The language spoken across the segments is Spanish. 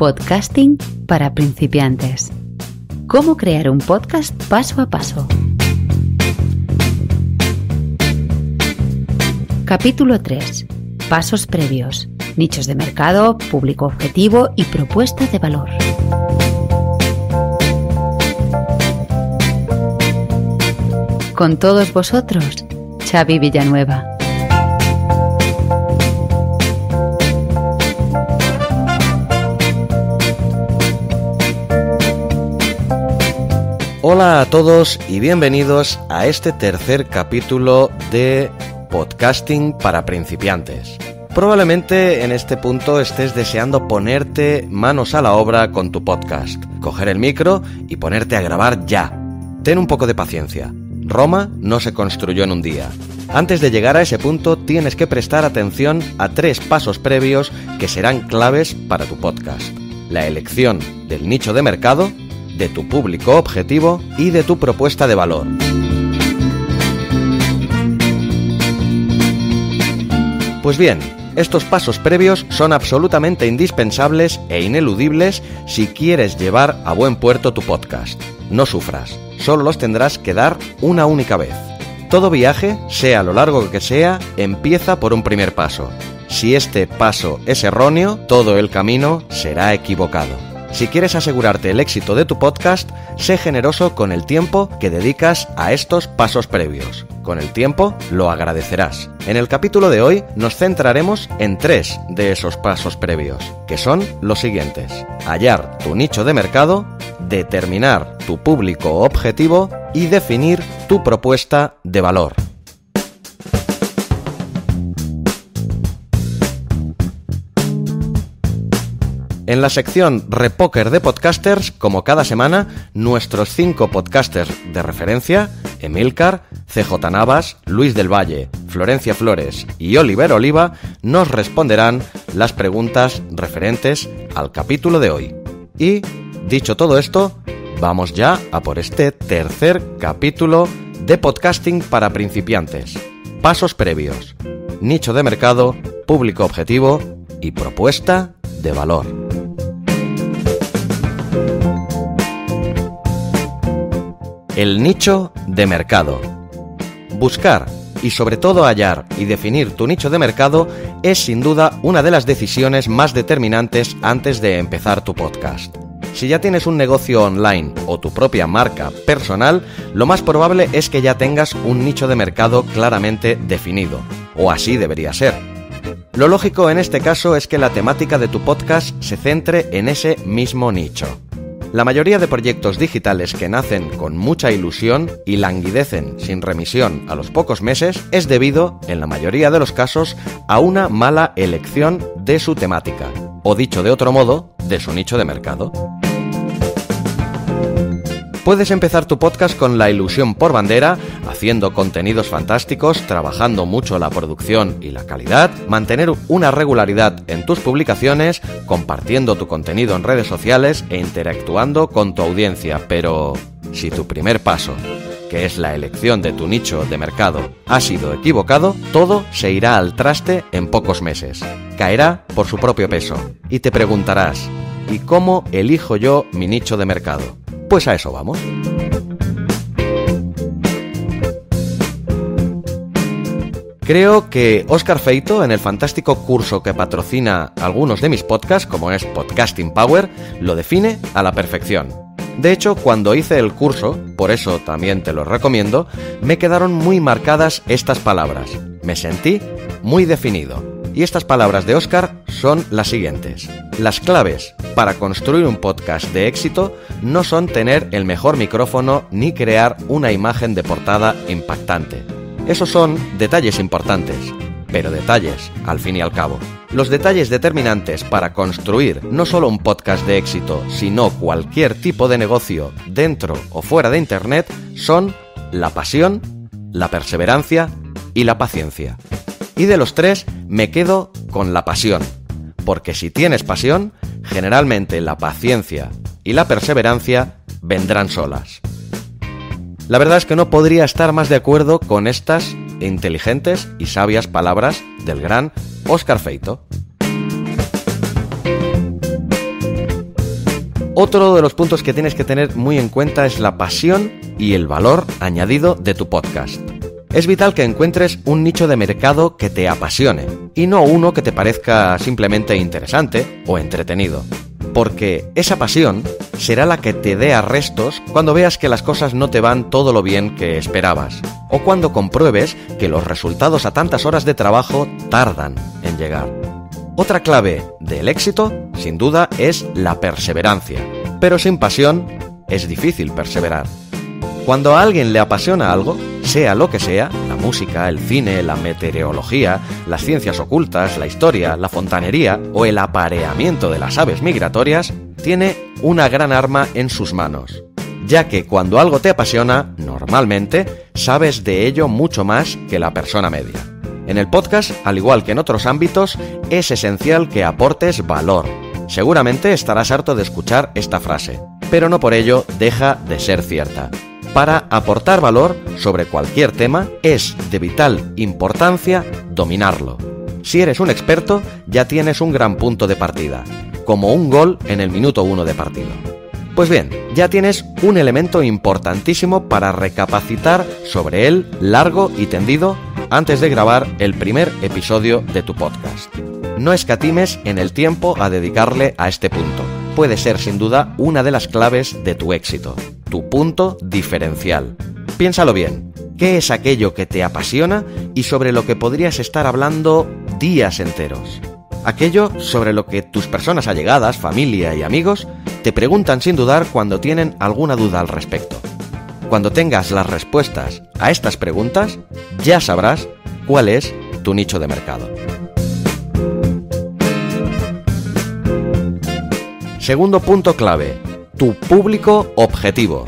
Podcasting para principiantes. ¿Cómo crear un podcast paso a paso? Capítulo 3. Pasos previos. Nichos de mercado, público objetivo y propuesta de valor. Con todos vosotros, Xavi Villanueva. Hola a todos y bienvenidos a este tercer capítulo de Podcasting para principiantes. Probablemente en este punto estés deseando ponerte manos a la obra con tu podcast, coger el micro y ponerte a grabar ya. Ten un poco de paciencia. Roma no se construyó en un día. Antes de llegar a ese punto tienes que prestar atención a 3 pasos previos que serán claves para tu podcast. La elección del nicho de mercado, de tu público objetivo y de tu propuesta de valor. Pues bien, estos pasos previos son absolutamente indispensables e ineludibles si quieres llevar a buen puerto tu podcast. No sufras, solo los tendrás que dar una única vez. Todo viaje, sea lo largo que sea, empieza por un primer paso. Si este paso es erróneo, todo el camino será equivocado. Si quieres asegurarte el éxito de tu podcast, sé generoso con el tiempo que dedicas a estos pasos previos. Con el tiempo lo agradecerás. En el capítulo de hoy nos centraremos en 3 de esos pasos previos, que son los siguientes: hallar tu nicho de mercado, determinar tu público objetivo y definir tu propuesta de valor. En la sección Repóker de Podcasters, como cada semana, nuestros 5 podcasters de referencia, Emilcar, CJ Navas, Luis del Valle, Florencia Flores y Oliver Oliva, nos responderán las preguntas referentes al capítulo de hoy. Y, dicho todo esto, vamos ya a por este tercer capítulo de Podcasting para principiantes. Pasos previos, nicho de mercado, público objetivo y propuesta de valor. El nicho de mercado. Buscar y sobre todo hallar y definir tu nicho de mercado es sin duda una de las decisiones más determinantes antes de empezar tu podcast. Si ya tienes un negocio online o tu propia marca personal, lo más probable es que ya tengas un nicho de mercado claramente definido, o así debería ser. Lo lógico en este caso es que la temática de tu podcast se centre en ese mismo nicho. La mayoría de proyectos digitales que nacen con mucha ilusión y languidecen sin remisión a los pocos meses es debido, en la mayoría de los casos, a una mala elección de su temática, o dicho de otro modo, de su nicho de mercado. Puedes empezar tu podcast con la ilusión por bandera, haciendo contenidos fantásticos, trabajando mucho la producción y la calidad, mantener una regularidad en tus publicaciones, compartiendo tu contenido en redes sociales e interactuando con tu audiencia. Pero si tu primer paso, que es la elección de tu nicho de mercado, ha sido equivocado, todo se irá al traste en pocos meses. Caerá por su propio peso. Y te preguntarás, ¿y cómo elijo yo mi nicho de mercado? Pues a eso vamos. Creo que Óscar Feito, en el fantástico curso que patrocina algunos de mis podcasts, como es Podcasting Power, lo define a la perfección. De hecho, cuando hice el curso, por eso también te lo recomiendo, me quedaron muy marcadas estas palabras. Me sentí muy definido. Y estas palabras de Óscar son las siguientes. Las claves para construir un podcast de éxito no son tener el mejor micrófono ni crear una imagen de portada impactante. Esos son detalles importantes, pero detalles al fin y al cabo. Los detalles determinantes para construir no solo un podcast de éxito, sino cualquier tipo de negocio dentro o fuera de Internet son la pasión, la perseverancia y la paciencia. Y de los 3 me quedo con la pasión, porque si tienes pasión, generalmente la paciencia y la perseverancia vendrán solas. La verdad es que no podría estar más de acuerdo con estas inteligentes y sabias palabras del gran Óscar Feito. Otro de los puntos que tienes que tener muy en cuenta es la pasión y el valor añadido de tu podcast. Es vital que encuentres un nicho de mercado que te apasione y no uno que te parezca simplemente interesante o entretenido, porque esa pasión será la que te dé arrestos cuando veas que las cosas no te van todo lo bien que esperabas, o cuando compruebes que los resultados a tantas horas de trabajo tardan en llegar. Otra clave del éxito, sin duda, es la perseverancia, pero sin pasión es difícil perseverar. Cuando a alguien le apasiona algo, sea lo que sea, la música, el cine, la meteorología, las ciencias ocultas, la historia, la fontanería o el apareamiento de las aves migratorias, tiene una gran arma en sus manos, ya que cuando algo te apasiona, normalmente sabes de ello mucho más que la persona media. En el podcast, al igual que en otros ámbitos, es esencial que aportes valor. Seguramente estarás harto de escuchar esta frase, pero no por ello deja de ser cierta. Para aportar valor sobre cualquier tema es de vital importancia dominarlo. Si eres un experto, ya tienes un gran punto de partida, como un gol en el minuto 1 de partido. Pues bien, ya tienes un elemento importantísimo para recapacitar sobre él largo y tendido antes de grabar el primer episodio de tu podcast. No escatimes en el tiempo a dedicarle a este punto. Puede ser sin duda una de las claves de tu éxito, tu punto diferencial. Piénsalo bien, ¿qué es aquello que te apasiona y sobre lo que podrías estar hablando días enteros? Aquello sobre lo que tus personas allegadas, familia y amigos te preguntan sin dudar cuando tienen alguna duda al respecto. Cuando tengas las respuestas a estas preguntas, ya sabrás cuál es tu nicho de mercado. Segundo punto clave, tu público objetivo.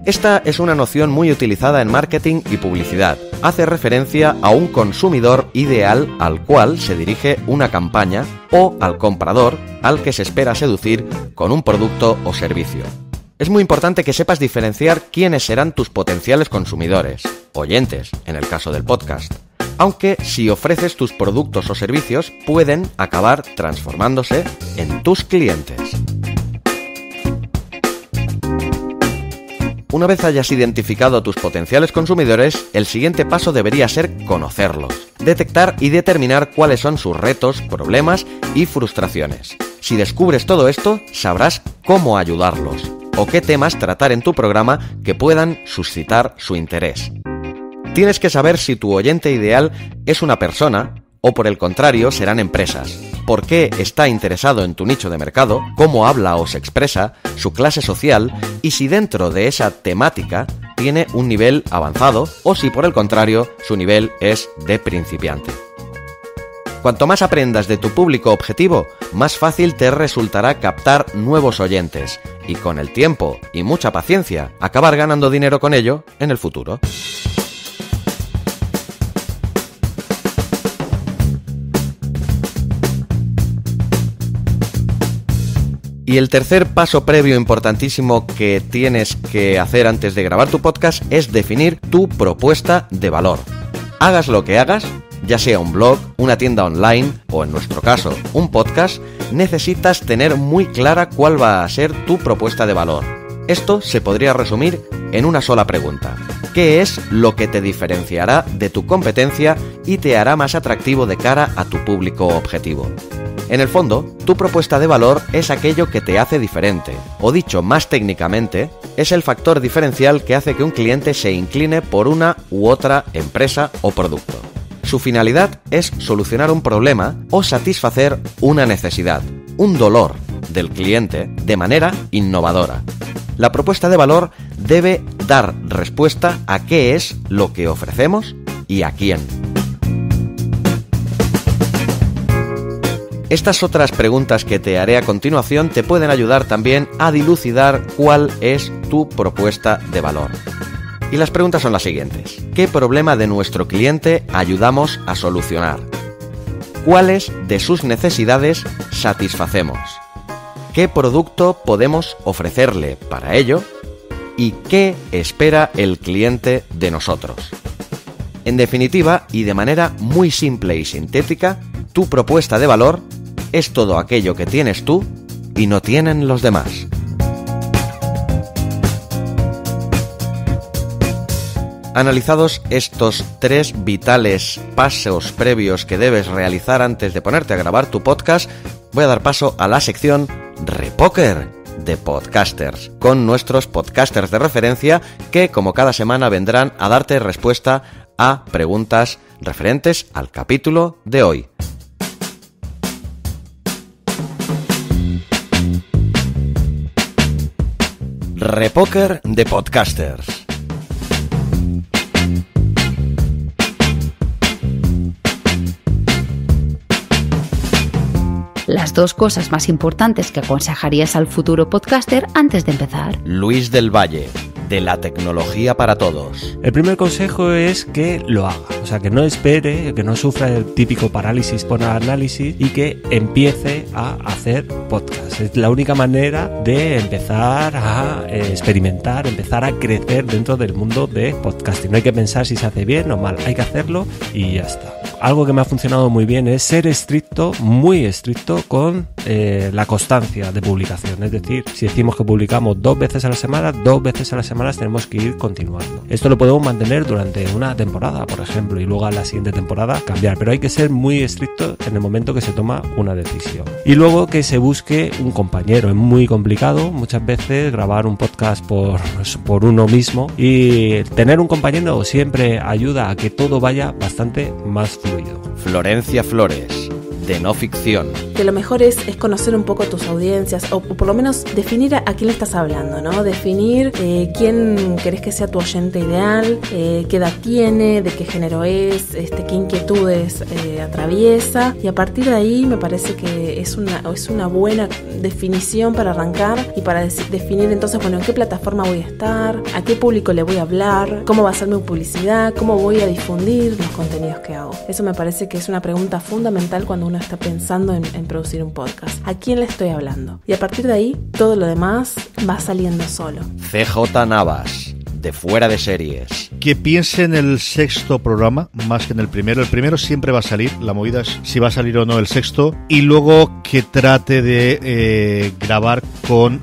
Esta es una noción muy utilizada en marketing y publicidad. Hace referencia a un consumidor ideal al cual se dirige una campaña o al comprador al que se espera seducir con un producto o servicio. Es muy importante que sepas diferenciar quiénes serán tus potenciales consumidores, oyentes, en el caso del podcast, aunque si ofreces tus productos o servicios pueden acabar transformándose en tus clientes. Una vez hayas identificado tus potenciales consumidores, el siguiente paso debería ser conocerlos, detectar y determinar cuáles son sus retos, problemas y frustraciones. Si descubres todo esto, sabrás cómo ayudarlos o qué temas tratar en tu programa que puedan suscitar su interés. Tienes que saber si tu oyente ideal es una persona o por el contrario serán empresas, por qué está interesado en tu nicho de mercado, cómo habla o se expresa, su clase social y si dentro de esa temática tiene un nivel avanzado o si por el contrario su nivel es de principiante. Cuanto más aprendas de tu público objetivo, más fácil te resultará captar nuevos oyentes y con el tiempo y mucha paciencia acabar ganando dinero con ello en el futuro. Y el tercer paso previo importantísimo que tienes que hacer antes de grabar tu podcast es definir tu propuesta de valor. Hagas lo que hagas, ya sea un blog, una tienda online o en nuestro caso un podcast, necesitas tener muy clara cuál va a ser tu propuesta de valor. Esto se podría resumir en una sola pregunta. ¿Qué es lo que te diferenciará de tu competencia y te hará más atractivo de cara a tu público objetivo? En el fondo, tu propuesta de valor es aquello que te hace diferente, o dicho más técnicamente, es el factor diferencial que hace que un cliente se incline por una u otra empresa o producto. Su finalidad es solucionar un problema o satisfacer una necesidad, un dolor del cliente de manera innovadora. La propuesta de valor debe dar respuesta a qué es lo que ofrecemos y a quién. Estas otras preguntas que te haré a continuación te pueden ayudar también a dilucidar cuál es tu propuesta de valor. Y las preguntas son las siguientes. ¿Qué problema de nuestro cliente ayudamos a solucionar? ¿Cuáles de sus necesidades satisfacemos? ¿Qué producto podemos ofrecerle para ello? ¿Y qué espera el cliente de nosotros? En definitiva, y de manera muy simple y sintética, tu propuesta de valor es todo aquello que tienes tú y no tienen los demás. Analizados estos 3 vitales pasos previos que debes realizar antes de ponerte a grabar tu podcast, voy a dar paso a la sección Repóker de Podcasters, con nuestros podcasters de referencia que, como cada semana, vendrán a darte respuesta a preguntas referentes al capítulo de hoy. Repóker de Podcasters. Las 2 cosas más importantes que aconsejarías al futuro podcaster antes de empezar. Luis del Valle, de la tecnología para todos. El primer consejo es que lo haga, o sea, que no espere, que no sufra el típico parálisis por análisis y que empiece a hacer podcast. Es la única manera de empezar a experimentar, empezar a crecer dentro del mundo de podcasting. No hay que pensar si se hace bien o mal, hay que hacerlo y ya está. Algo que me ha funcionado muy bien es ser estricto, muy estricto con la constancia de publicación. Es decir, si decimos que publicamos 2 veces a la semana, 2 veces a la semana tenemos que ir continuando. Esto lo podemos mantener durante una temporada, por ejemplo, y luego a la siguiente temporada cambiar, pero hay que ser muy estricto en el momento que se toma una decisión. Y luego que se busque un compañero. Es muy complicado muchas veces grabar un podcast por uno mismo, y tener un compañero siempre ayuda a que todo vaya bastante más fluido. Florencia Flores, de no ficción. Que lo mejor es conocer un poco tus audiencias, o por lo menos definir a quién le estás hablando, ¿no? Definir quién querés que sea tu oyente ideal, qué edad tiene, de qué género es, qué inquietudes atraviesa, y a partir de ahí me parece que es una buena definición para arrancar y para definir entonces, bueno, en qué plataforma voy a estar, a qué público le voy a hablar, cómo va a ser mi publicidad, cómo voy a difundir los contenidos que hago. Eso me parece que es una pregunta fundamental cuando uno está pensando en producir un podcast. ¿A quién le estoy hablando? Y a partir de ahí, todo lo demás va saliendo solo. CJ Navas, de Fuera de Series. Que piense en el 6º programa más que en el primero. El primero siempre va a salir, la movida es si va a salir o no el 6º. Y luego que trate de grabar con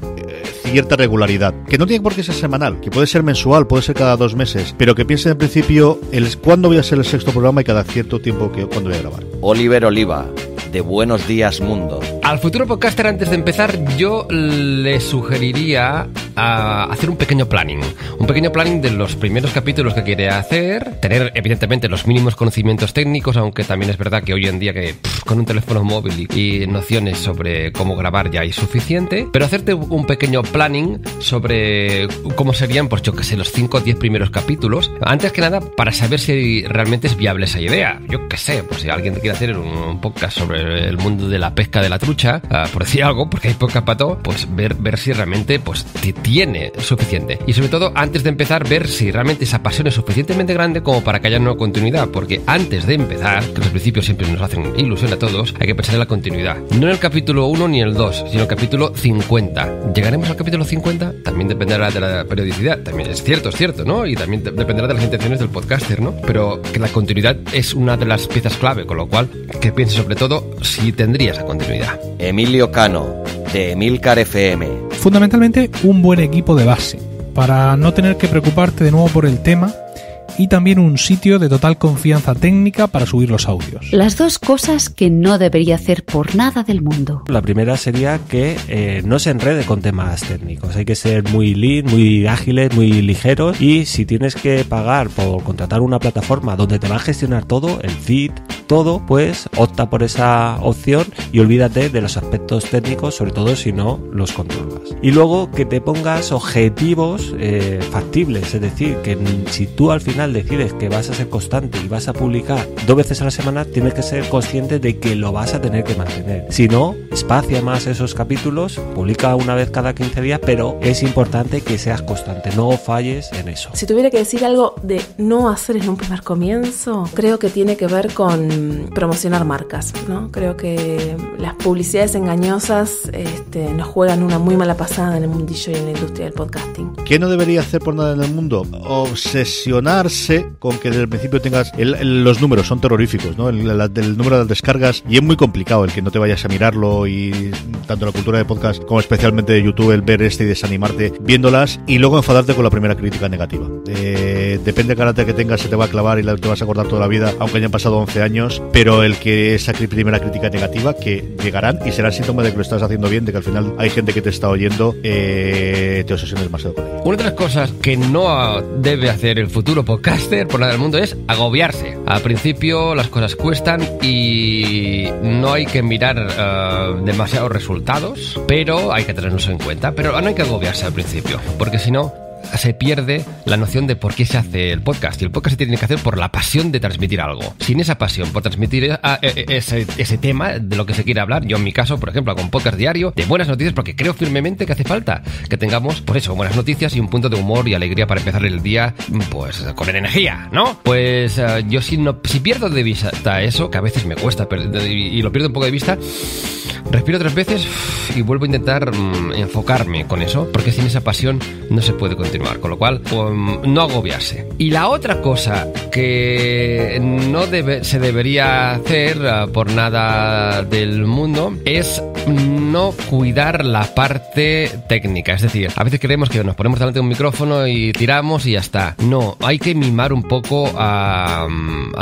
cierta regularidad, que no tiene por qué ser semanal, que puede ser mensual, puede ser cada 2 meses, pero que piense en principio cuándo voy a ser el 6º programa y cada cierto tiempo cuándo voy a grabar. Oliver Oliva, de Buenos Días Mundo. Al futuro podcaster, antes de empezar, yo le sugeriría hacer un pequeño planning de los primeros capítulos que quiere hacer, tener evidentemente los mínimos conocimientos técnicos, aunque también es verdad que hoy en día que con un teléfono móvil y nociones sobre cómo grabar ya es suficiente, pero hacerte un pequeño planning sobre cómo serían, pues yo que sé, los 5 o 10 primeros capítulos, antes que nada para saber si realmente es viable esa idea. Yo que sé, pues si alguien quiere hacer un podcast sobre el mundo de la pesca de la trucha, por decir algo, porque hay podcast para todo, pues ver si realmente pues tiene suficiente. Y sobre todo, antes de empezar, ver si realmente esa pasión es suficientemente grande como para que haya una continuidad, porque antes de empezar, que los principios siempre nos hacen ilusión a todos, hay que pensar en la continuidad. No en el capítulo 1 ni el 2, sino el capítulo 50. ¿Llegaremos al capítulo 50? También dependerá de la periodicidad. También es cierto, ¿no? Y también dependerá de las intenciones del podcaster, ¿no? Pero que la continuidad es una de las piezas clave, con lo cual, que pienses sobre todo si tendría esa continuidad. Emilio Cano, de Emilcar FM. Fundamentalmente, un buen equipo de base, para no tener que preocuparte de nuevo por el tema, y también un sitio de total confianza técnica para subir los audios. Las 2 cosas que no debería hacer por nada del mundo. La primera sería que no se enrede con temas técnicos. Hay que ser muy lean, muy ágiles, muy ligeros, y si tienes que pagar por contratar una plataforma donde te va a gestionar todo, el feed, todo, pues opta por esa opción y olvídate de los aspectos técnicos, sobre todo si no los controlas. Y luego que te pongas objetivos factibles, es decir, que si tú al final decides que vas a ser constante y vas a publicar 2 veces a la semana, tienes que ser consciente de que lo vas a tener que mantener. Si no, espacia más esos capítulos, publica una vez cada 15 días, pero es importante que seas constante, no falles en eso. Si tuviera que decir algo de no hacer en un primer comienzo, creo que tiene que ver con promocionar marcas, ¿no? Creo que las publicidades engañosas nos juegan una muy mala pasada en el mundillo y en la industria del podcasting. ¿Qué no debería hacer por nada en el mundo? Obsesionarse con que desde el principio tengas... los números son terroríficos, ¿no? El número de las descargas, y es muy complicado el que no te vayas a mirarlo, y tanto la cultura de podcast como especialmente de YouTube, el ver y desanimarte viéndolas y luego enfadarte con la primera crítica negativa. Depende del carácter que tengas, se te va a clavar y te vas a acordar toda la vida, aunque hayan pasado 11 años, pero el que esa primera crítica negativa, que llegarán y será síntoma de que lo estás haciendo bien, de que al final hay gente que te está oyendo, te obsesiones demasiado con ello. Una de las cosas que no debe hacer el futuro podcaster por nada del mundo es agobiarse. Al principio las cosas cuestan y no hay que mirar demasiados resultados, pero hay que tenerlos en cuenta. Pero no hay que agobiarse al principio, porque si no se pierde la noción de por qué se hace el podcast. Y el podcast se tiene que hacer por la pasión de transmitir algo. Sin esa pasión por transmitir ese tema de lo que se quiere hablar, yo en mi caso, por ejemplo, hago un podcast diario de buenas noticias, porque creo firmemente que hace falta que tengamos, pues eso, buenas noticias y un punto de humor y alegría para empezar el día, pues con energía, ¿no? Pues yo si pierdo de vista eso, que a veces me cuesta y lo pierdo un poco de vista, respiro 3 veces y vuelvo a intentar enfocarme con eso, porque sin esa pasión no se puede continuar, con lo cual no agobiarse. Y la otra cosa que no se debería hacer por nada del mundo es no cuidar la parte técnica. Es decir, a veces creemos que nos ponemos delante de un micrófono y tiramos y ya está. No, hay que mimar un poco a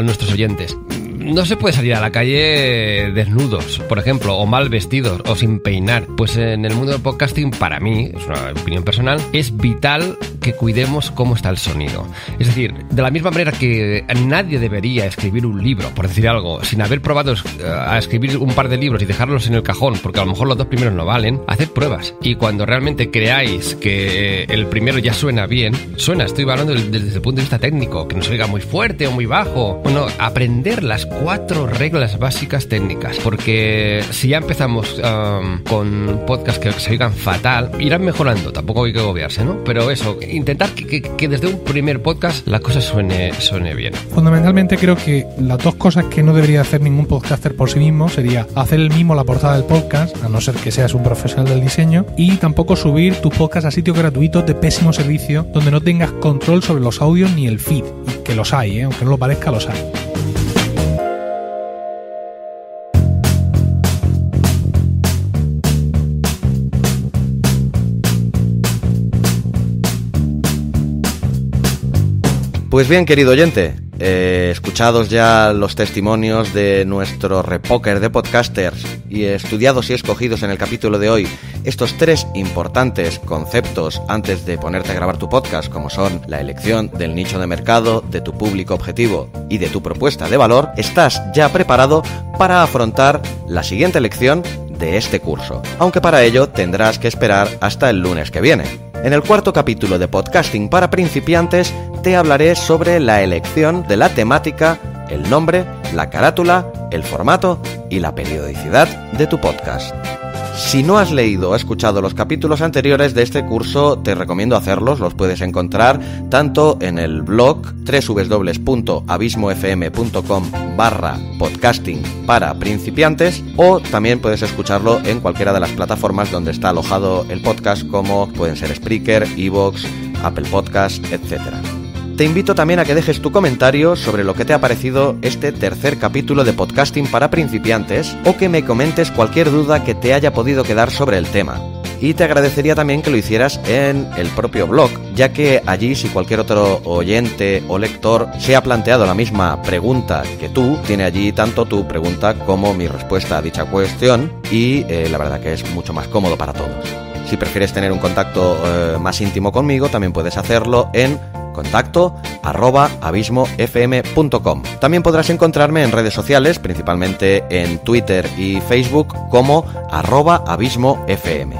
nuestros oyentes. No se puede salir a la calle desnudos, por ejemplo, o mal vestidos, o sin peinar. Pues en el mundo del podcasting, para mí, es una opinión personal, es vital que cuidemos cómo está el sonido. Es decir, de la misma manera que nadie debería escribir un libro, por decir algo, sin haber probado a escribir un par de libros y dejarlos en el cajón, porque a lo mejor los 2 primeros no valen, haced pruebas. Y cuando realmente creáis que el primero ya suena bien, estoy hablando desde el punto de vista técnico, que no se oiga muy fuerte o muy bajo. Bueno, aprender las 4 reglas básicas técnicas, porque si ya empezamos con podcasts que se oigan fatal, irán mejorando, tampoco hay que agobiarse, ¿no? Pero eso, intentar que desde un primer podcast la cosa suene bien. Fundamentalmente creo que las 2 cosas que no debería hacer ningún podcaster por sí mismo sería hacer el mismo la portada del podcast, a no ser que seas un profesional del diseño, y tampoco subir tus podcasts a sitios gratuitos de pésimo servicio donde no tengas control sobre los audios ni el feed, y que los hay, aunque no lo parezca, los hay. Pues bien, querido oyente, escuchados ya los testimonios de nuestro repóker de podcasters y estudiados y escogidos en el capítulo de hoy estos 3 importantes conceptos antes de ponerte a grabar tu podcast, como son la elección del nicho de mercado, de tu público objetivo y de tu propuesta de valor, estás ya preparado para afrontar la siguiente lección de este curso, aunque para ello tendrás que esperar hasta el lunes que viene. En el 4º capítulo de Podcasting para principiantes te hablaré sobre la elección de la temática, el nombre, la carátula, el formato y la periodicidad de tu podcast. Si no has leído o escuchado los capítulos anteriores de este curso, te recomiendo hacerlos. Los puedes encontrar tanto en el blog www.abismofm.com/podcasting para principiantes, o también puedes escucharlo en cualquiera de las plataformas donde está alojado el podcast, como pueden ser Spreaker, iVoox, Apple Podcast, etc. Te invito también a que dejes tu comentario sobre lo que te ha parecido este 3er capítulo de Podcasting para principiantes, o que me comentes cualquier duda que te haya podido quedar sobre el tema. Y te agradecería también que lo hicieras en el propio blog, ya que allí, si cualquier otro oyente o lector se ha planteado la misma pregunta que tú, tiene allí tanto tu pregunta como mi respuesta a dicha cuestión, y la verdad que es mucho más cómodo para todos. Si prefieres tener un contacto más íntimo conmigo, también puedes hacerlo en contacto@abismofm.com. También podrás encontrarme en redes sociales, principalmente en Twitter y Facebook, como @abismofm.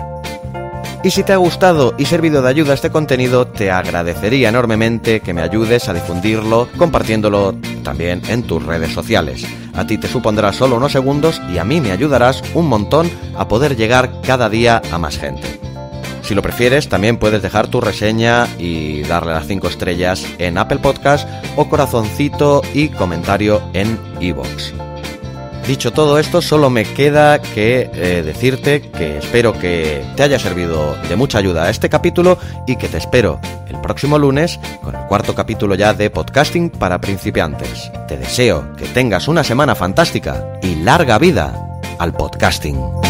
Y si te ha gustado y servido de ayuda este contenido, te agradecería enormemente que me ayudes a difundirlo, compartiéndolo también en tus redes sociales. A ti te supondrá solo unos segundos y a mí me ayudarás un montón a poder llegar cada día a más gente. Si lo prefieres, también puedes dejar tu reseña y darle las 5 estrellas en Apple Podcast, o corazoncito y comentario en iVoox. Dicho todo esto, solo me queda que decirte que espero que te haya servido de mucha ayuda este capítulo y que te espero el próximo lunes con el 4º capítulo ya de Podcasting para principiantes. Te deseo que tengas una semana fantástica y larga vida al podcasting.